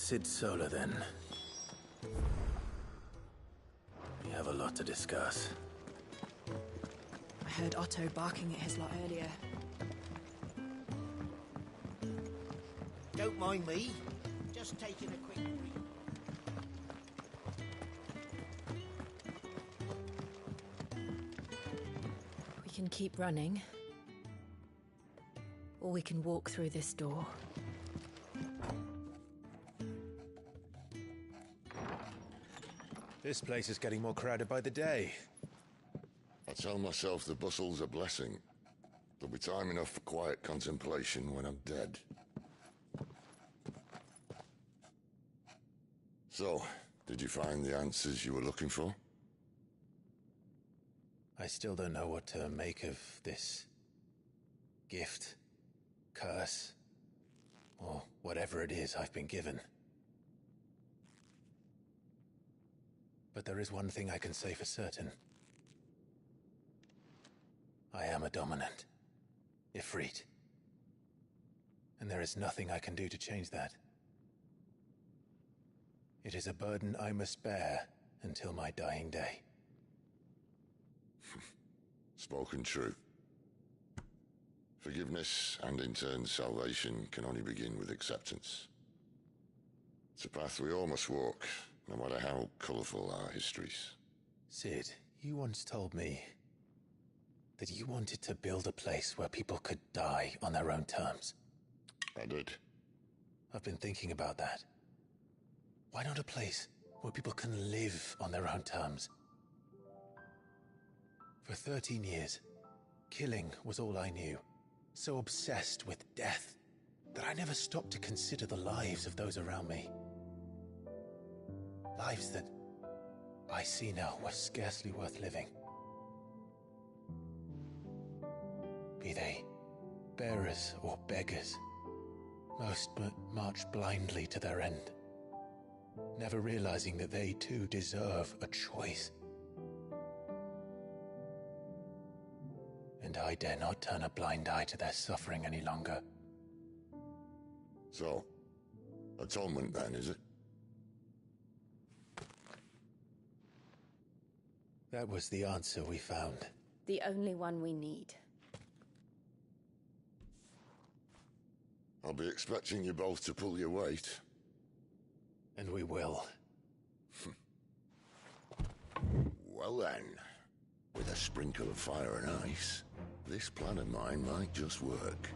Cid Solar, then. We have a lot to discuss. I heard Otto barking at his lot earlier. Don't mind me. Just taking a quick break. We can keep running. Or we can walk through this door. This place is getting more crowded by the day. I tell myself the bustle's a blessing. There'll be time enough for quiet contemplation when I'm dead. So, did you find the answers you were looking for? I still don't know what to make of this gift, curse, or whatever it is I've been given. But there is one thing I can say for certain. I am a dominant, Ifrit. And there is nothing I can do to change that. It is a burden I must bear until my dying day. Spoken true. Forgiveness, and in turn salvation, can only begin with acceptance. It's a path we all must walk, no matter how colourful our histories. Cid, you once told me that you wanted to build a place where people could die on their own terms. I did. I've been thinking about that. Why not a place where people can live on their own terms? For 13 years, killing was all I knew. So obsessed with death that I never stopped to consider the lives of those around me. Lives that I see now were scarcely worth living. Be they bearers or beggars, most march blindly to their end, never realizing that they too deserve a choice. And I dare not turn a blind eye to their suffering any longer. So, atonement then, is it? That was the answer we found. The only one we need. I'll be expecting you both to pull your weight. And we will. Well then, with a sprinkle of fire and ice, this plan of mine might just work.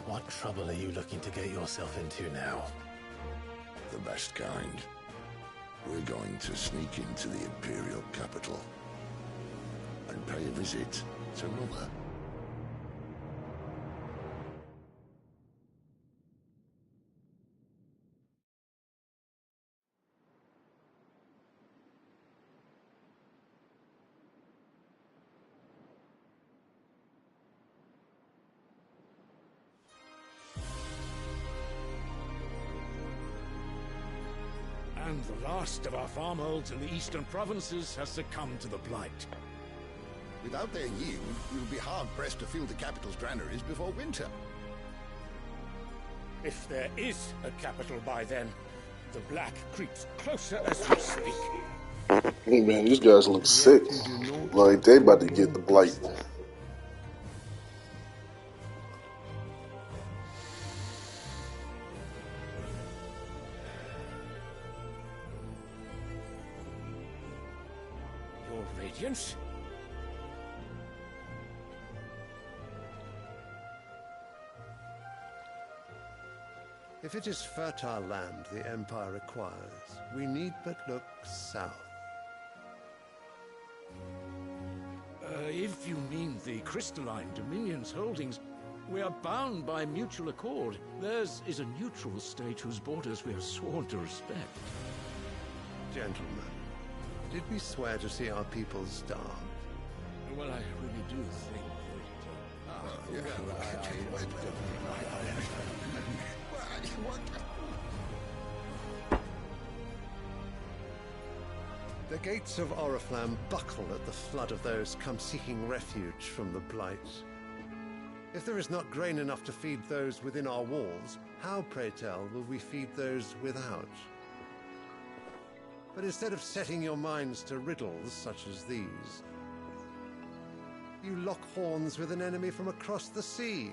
What trouble are you looking to get yourself into now? The best kind. We're going to sneak into the Imperial capital and pay a visit to Mother. And the last of our farmholds in the eastern provinces has succumbed to the blight. Without their yield, we'll be hard-pressed to fill the capital's granaries before winter. If there is a capital by then, the black creeps closer as we speak. Hey man, these guys look sick. Like they about to get the blight. Your Radiance? If it is fertile land the Empire requires, we need but look south. If you mean the Crystalline Dominion's holdings, we are bound by mutual accord. Theirs is a neutral state whose borders we have sworn to respect. Gentlemen, did we swear to see our people starve? Well, I really do think The gates of Oriflamme buckle at the flood of those come seeking refuge from the Blight. If there is not grain enough to feed those within our walls, how, pray tell, will we feed those without? But instead of setting your minds to riddles such as these, you lock horns with an enemy from across the sea,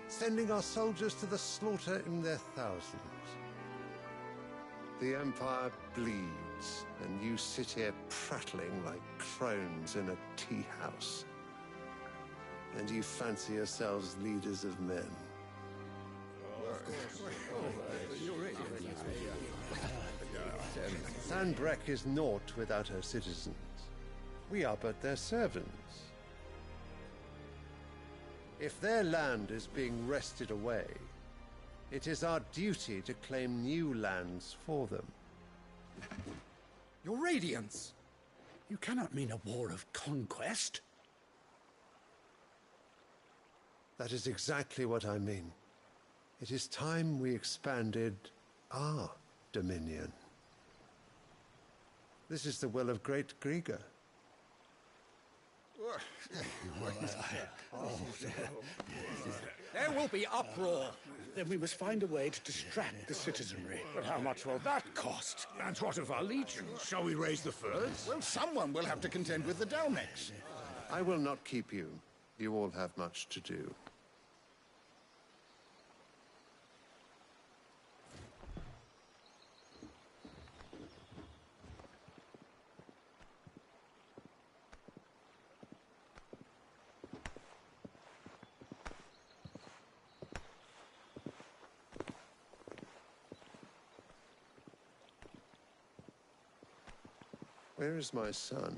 sending our soldiers to the slaughter in their thousands. The Empire bleeds, and you sit here prattling like crones in a tea house. And you fancy yourselves leaders of men. Sanbreque is naught without her citizens. We are but their servants. If their land is being wrested away, it is our duty to claim new lands for them. Your Radiance! You cannot mean a war of conquest. That is exactly what I mean. It is time we expanded our dominion. This is the will of great Grieger. There will be uproar. Then we must find a way to distract the citizenry. But how much will that cost? And what of our legions? Shall we raise the furs? Well, someone will have to contend with the Dalmex. I will not keep you. You all have much to do. Where is my son?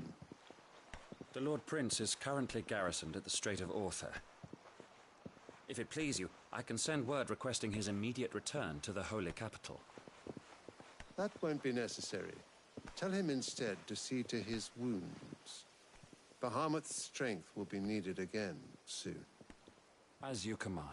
The Lord Prince is currently garrisoned at the Strait of Orther. If it please you, I can send word requesting his immediate return to the Holy Capital. That won't be necessary. Tell him instead to see to his wounds. Bahamut's strength will be needed again soon. As you command.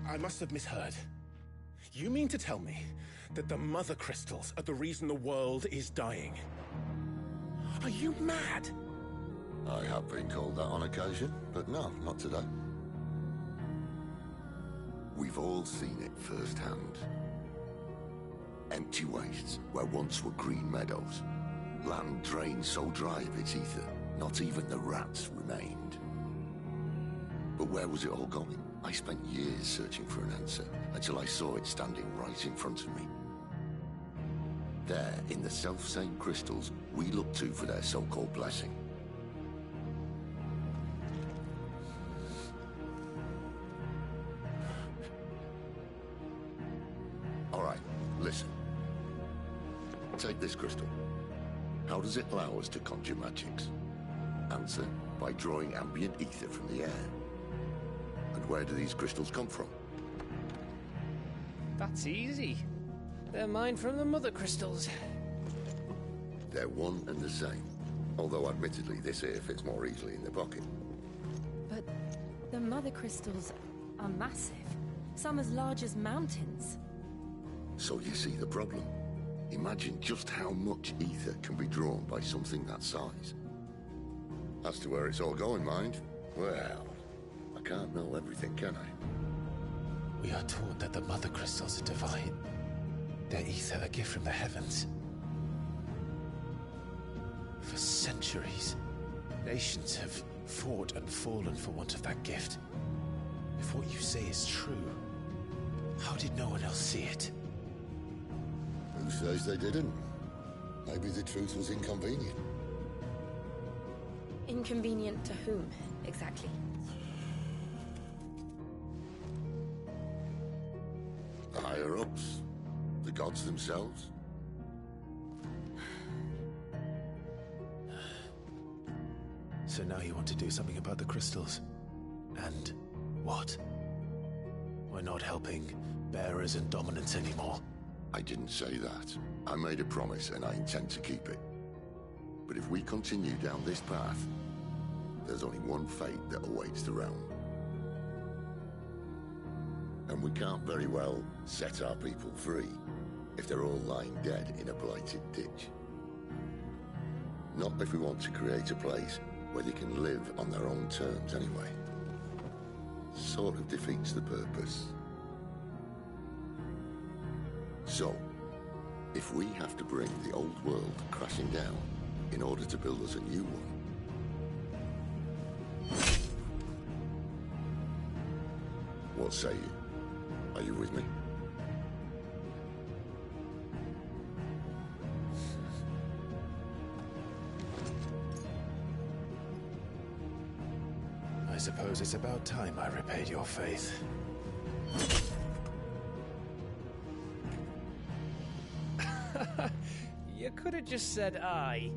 I must have misheard. You mean to tell me that the Mother Crystals are the reason the world is dying? Are you mad? I have been called that on occasion, but no, not today. We've all seen it firsthand. Empty wastes where once were green meadows. Land drained so dry of its ether, not even the rats remained. But where was it all going? I spent years searching for an answer, until I saw it standing right in front of me. There, in the self-same crystals we look to for their so-called blessing. All right, listen. Take this crystal. How does it allow us to conjure magics? Answer, by drawing ambient ether from the air. And where do these crystals come from? That's easy. They're mine from the Mother Crystals. They're one and the same. Although admittedly this here fits more easily in the pocket. But the Mother Crystals are massive. Some as large as mountains. So you see the problem. Imagine just how much ether can be drawn by something that size. As to where it's all going, mind? Well, I can't know everything, can I? We are taught that the Mother Crystals are divine. Their ether a gift from the heavens. For centuries, nations have fought and fallen for want of that gift. If what you say is true, how did no one else see it? Who says they didn't? Maybe the truth was inconvenient. Inconvenient to whom, exactly? The higher-ups? The gods themselves? So now you want to do something about the crystals? And what? We're not helping bearers and dominants anymore. I didn't say that. I made a promise and I intend to keep it. But if we continue down this path, there's only one fate that awaits the realm. And we can't very well set our people free if they're all lying dead in a blighted ditch. Not if we want to create a place where they can live on their own terms anyway. Sort of defeats the purpose. So, if we have to bring the old world crashing down in order to build us a new one, what say you? Are you with me? I suppose it's about time I repaid your faith. You could have just said aye.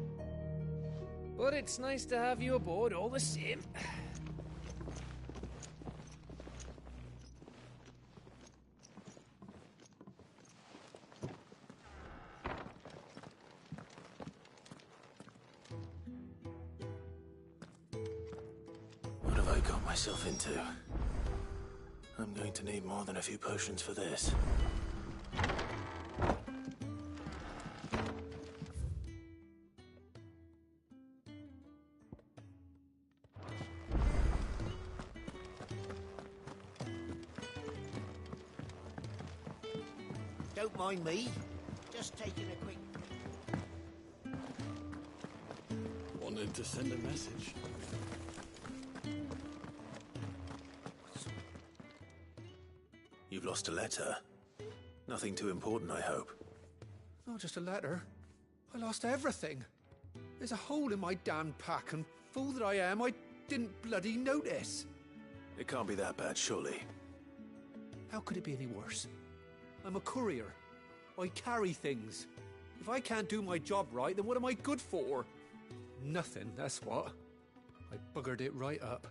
But it's nice to have you aboard all the same. What have I got myself into? I'm going to need more than a few potions for this. Don't mind me. Just taking a quick... Wanted to send a message. You've lost a letter. Nothing too important, I hope. Not just a letter. I lost everything. There's a hole in my damn pack, and fool that I am, I didn't bloody notice. It can't be that bad, surely. How could it be any worse? I'm a courier. I carry things. If I can't do my job right, then what am I good for? Nothing, that's what. I buggered it right up.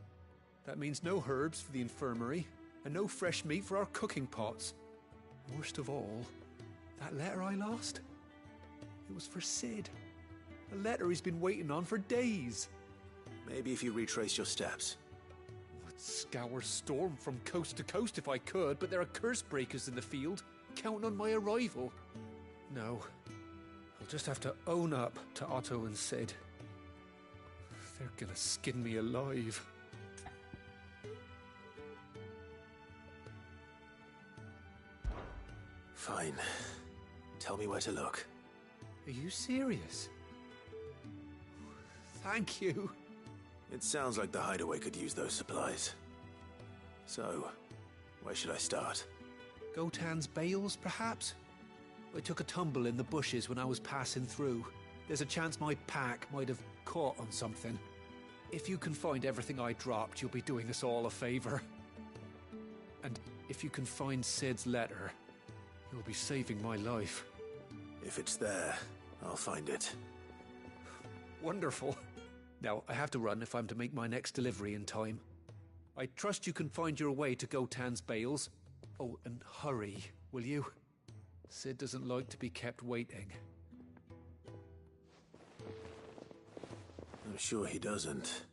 That means no herbs for the infirmary, and no fresh meat for our cooking pots. Worst of all, that letter I lost? It was for Cid. A letter he's been waiting on for days. Maybe if you retrace your steps. I'd scour Storm from coast to coast if I could, but there are curse breakers in the field, counting on my arrival. No, I'll just have to own up to Otto and Cid. They're gonna skin me alive. Fine. Tell me where to look. Are you serious? Thank you. It sounds like the hideaway could use those supplies. So, where should I start? Gotan's bales, perhaps? I took a tumble in the bushes when I was passing through. There's a chance my pack might have caught on something. If you can find everything I dropped, you'll be doing us all a favor. And if you can find Cid's letter, you'll be saving my life. If it's there, I'll find it. Wonderful. Now, I have to run if I'm to make my next delivery in time. I trust you can find your way to Gotan's bales. Oh, and hurry, will you? Cid doesn't like to be kept waiting. I'm sure he doesn't.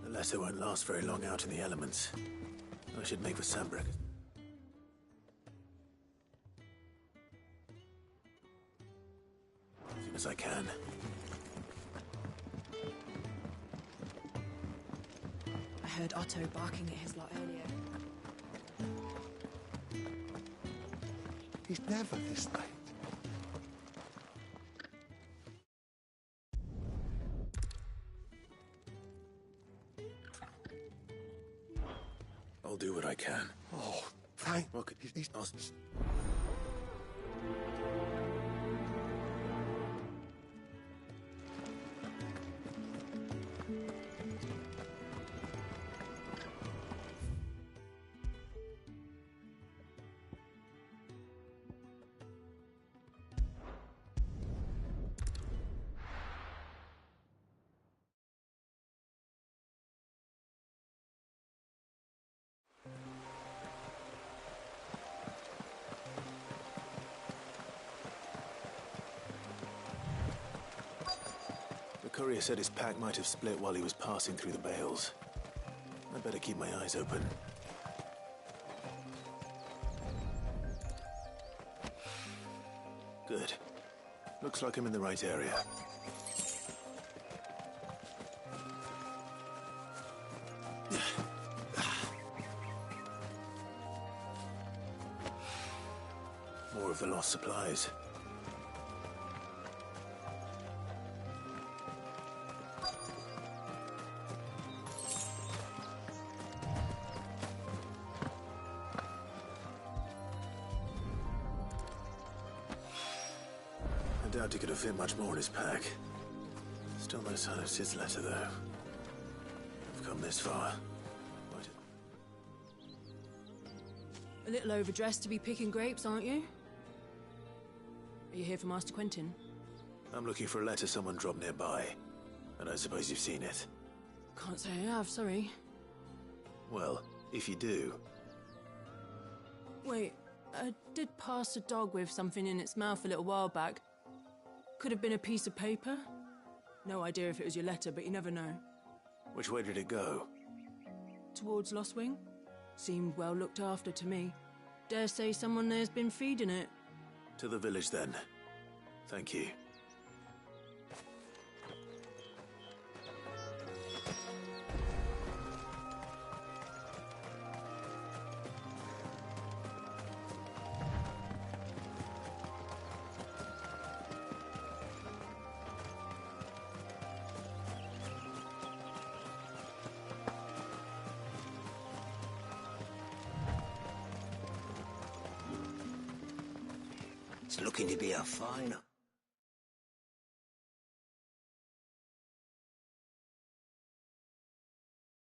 The letter won't last very long out in the elements. I should make for Sambrick. As soon as I can. I heard Otto barking at his lot earlier. He's never this late. I'll do what I can. Oh, thank... Look, he's not... courier said his pack might have split while he was passing through the bales. I'd better keep my eyes open. Good. Looks like I'm in the right area. More of the lost supplies. I doubt he could have fit much more in his pack. Still no sign of Sid's letter, though. I've come this far. A little overdressed to be picking grapes, aren't you? Are you here for Master Quentin? I'm looking for a letter someone dropped nearby. And I suppose you've seen it. Can't say I have, sorry. Well, if you do... Wait, I did pass a dog with something in its mouth a little while back. Could have been a piece of paper. No idea if it was your letter, but you never know. Which way did it go? Towards Lostwing? Seemed well looked after to me. Dare say someone there's been feeding it. To the village, then. Thank you. It's looking to be a fine